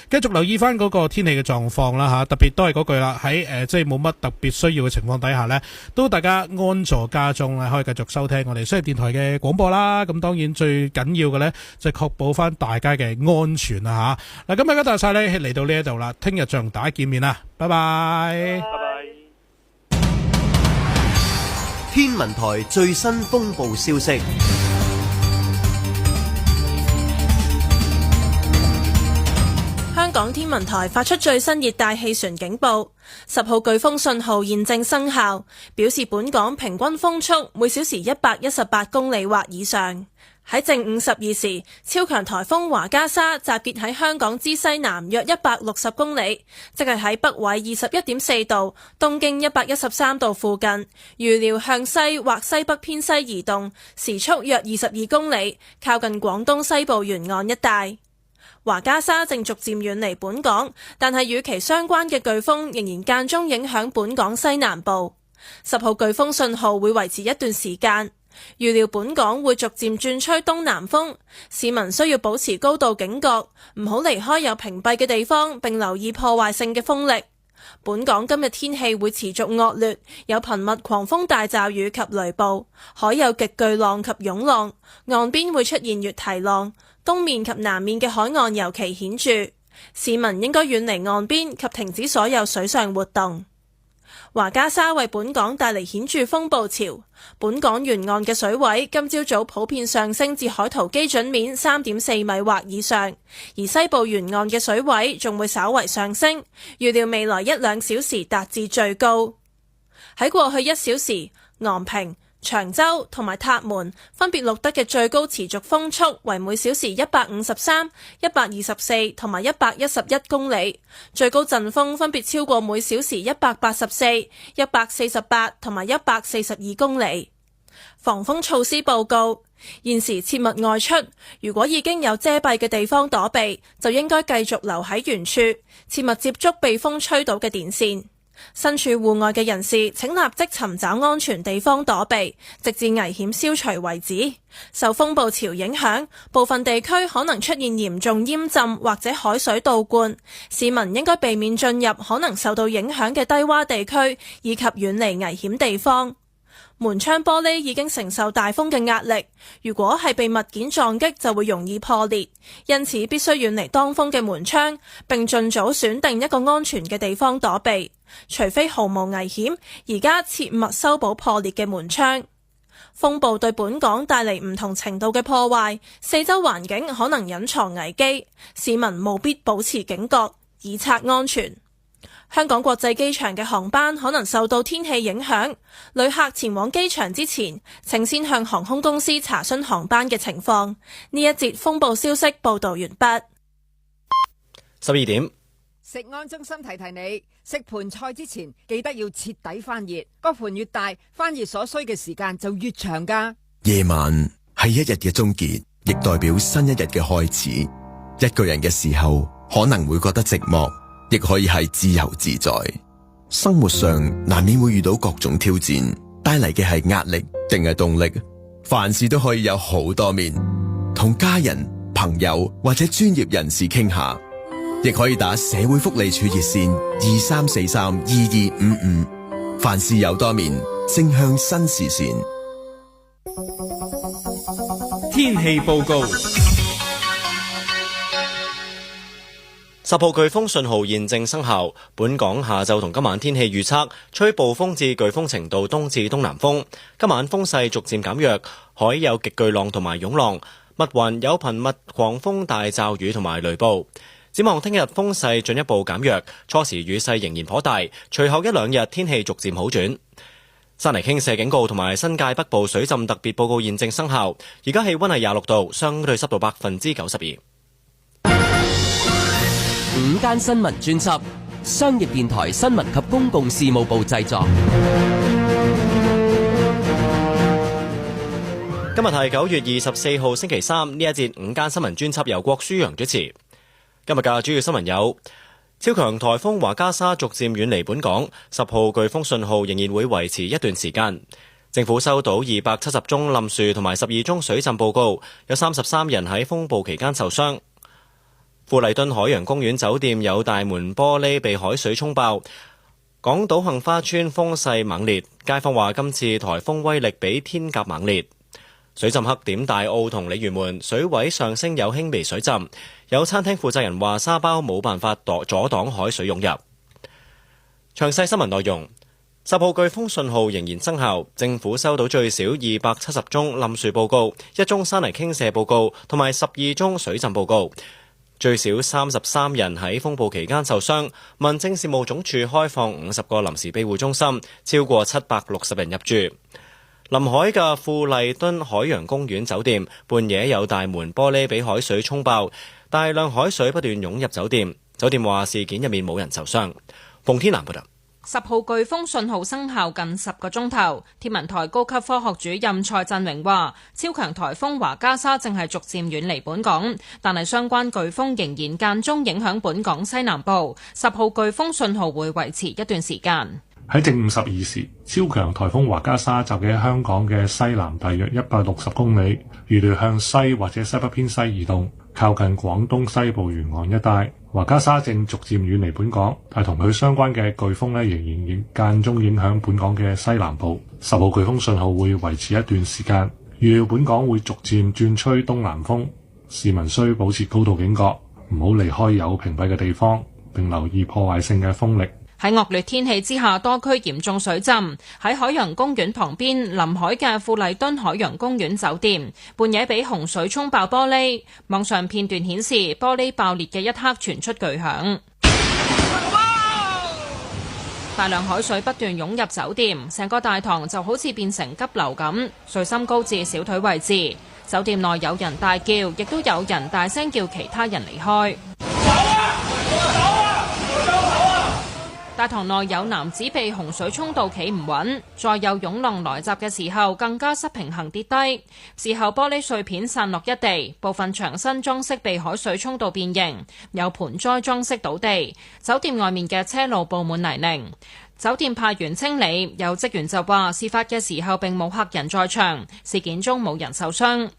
繼續留意翻嗰個天氣嘅狀況啦吓，特別都係嗰句啦，喺即係冇乜特別需要嘅情況底下呢，都大家安坐家中咧，可以繼續收聽我哋商業電台嘅廣播啦。咁當然最緊要嘅呢，就係確保翻大家嘅安全啦吓。嗱，今日嘅大晒呢嚟到呢一度啦，聽日再同大家見面啦，拜拜。天文台最新風暴消息。香港天文台發出最新熱帶氣旋警報，10號颶風信號現正生效，表示本港平均風速每小時118公里或以上。喺正午12時，超強颱風華嘉莎集結喺香港之西南約160公里，即係喺北緯21.4度、東經113度附近，預料向西或西北偏西移動，時速約22公里，靠近廣東西部沿岸一帶。華嘉莎正逐漸遠離本港，但係與其相關嘅颶風仍然間中影響本港西南部。10號颶風信號會維持一段時間。預料本港會逐漸轉吹東南風，市民需要保持高度警覺，唔好離開有屏蔽嘅地方，並留意破壞性嘅風力。本港今日天氣會持續惡劣，有頻密狂風大驟雨及雷暴，海有極巨浪及湧浪，岸邊會出現越堤浪，東面及南面嘅海岸尤其顯著。市民應該遠離岸邊及停止所有水上活動。華嘉莎為本港帶嚟顯著風暴潮，本港沿岸嘅水位今朝早普遍上升至海圖基準面3.4米或以上，而西部沿岸嘅水位仲會稍為上升，預料未來1-2小時達至最高。喺過去1小時，昂坪、長洲同埋塔門分別錄得嘅最高持續風速為每小時153、124同埋111公里，最高陣風分別超過每小時184、148同埋142公里。防風措施報告：現時切勿外出，如果已經有遮蔽嘅地方躲避，就應該繼續留喺原處，切勿接觸被風吹倒嘅電線。身處戶外嘅人士請立即尋找安全地方躲避，直至危險消除為止。受風暴潮影響，部分地區可能出現嚴重淹浸或者海水倒灌，市民應該避免進入可能受到影響嘅低窪地區，以及遠離危險地方。門窗玻璃已經承受大風嘅壓力，如果係被物件撞擊就會容易破裂，因此必須遠離當風嘅門窗，並盡早選定一個安全嘅地方躲避。除非毫無危險，而家切勿修補破裂嘅門窗。風暴對本港帶嚟唔同程度嘅破壞，四周環境可能隱藏危機，市民務必保持警覺，以策安全。香港國際機場嘅航班可能受到天氣影響，旅客前往機場之前，請先向航空公司查詢航班嘅情況。呢一節風暴消息報道完畢。12點，食安中心提提你，食盤菜之前記得要徹底翻熱，個盤越大，翻熱所需嘅時間就越長㗎。夜晚係一日嘅終結，亦代表新一日嘅開始。一個人嘅時候可能會覺得寂寞，亦可以係自由自在。生活上難免會遇到各種挑戰，帶嚟嘅係壓力定係動力？凡事都可以有好多面，同家人、朋友或者專業人士傾下，亦可以打社會福利處熱線23432255。凡事有多面，正向新視線。天氣報告。10號颶風信號現正生效，本港下晝同今晚天氣預測，吹暴風至颶風程度東至東南風，今晚風勢逐漸減弱，海有極巨浪同埋湧浪，密雲有頻密狂風大驟雨同埋雷暴。展望聽日風勢進一步減弱，初時雨勢仍然頗大，隨後1-2日天氣逐漸好轉。山泥傾瀉警告同埋新界北部水浸特別報告現正生效，而家氣溫係26度，相對濕度92%。午間新聞專輯，商業電台新聞及公共事務部製作。今日係9月24號星期三，呢一節午間新聞專輯由郭舒揚主持。今日嘅主要新聞有：超強颱風華嘉莎逐漸遠離本港，10號颶風信號仍然會維持一段時間。政府收到270宗冧樹同埋12宗水浸報告，有33人喺風暴期間受傷。富麗敦海洋公園酒店有大門玻璃被海水沖爆，港島杏花村風勢猛烈，街坊話今次颱風威力比天鴿猛烈。水浸黑點大澳同鯉魚門水位上升有輕微水浸，有餐廳負責人話沙包冇辦法阻擋海水湧入。詳細新聞內容，10號颶風信號仍然生效，政府收到最少270宗冧樹報告、1宗山泥傾瀉報告同埋12宗水浸報告。最少33人喺風暴期間受傷，民政事務總署開放50個臨時庇護中心，超過760人入住。臨海嘅富麗敦海洋公園酒店半夜有大門玻璃俾海水沖爆，大量海水不斷湧入酒店。酒店話事件入面冇人受傷。馮天南報道。10號颶風信號生效近10個鐘頭，天文台高級科學主任蔡振榮話：超強颱風華加莎正係逐漸遠離本港，但係相關颶風仍然間中影響本港西南部。10號颶風信號會維持一段時間。喺正午12時，超強颱風華加莎集結喺香港嘅西南大約160公里，預料向西或者西北偏西移動，靠近廣東西部沿岸一帶。華加莎正逐漸遠離本港，但同佢相關嘅颶風仍然間中影響本港嘅西南部。10號颶風信號會維持一段時間，預料本港會逐漸轉吹東南風，市民需保持高度警覺，唔好離開有屏蔽嘅地方，並留意破壞性嘅風力。喺惡劣天氣之下，多區嚴重水浸。喺海洋公園旁邊臨海嘅富麗敦海洋公園酒店，半夜俾洪水沖爆玻璃。網上片段顯示玻璃爆裂嘅一刻傳出巨響，大量海水不斷湧入酒店，成個大堂就好似變成急流咁，水深高至小腿位置。酒店內有人大叫，亦都有人大聲叫其他人離開。大堂內有男子被洪水沖到企唔穩，再有湧浪來襲嘅時候更加失平衡跌低，事後玻璃碎片散落一地，部分牆身裝飾被海水沖到變形，有盆栽裝飾倒地，酒店外面嘅車路布滿泥濘。酒店派員清理，有職員就話事發嘅時候並冇客人在場，事件中冇人受傷。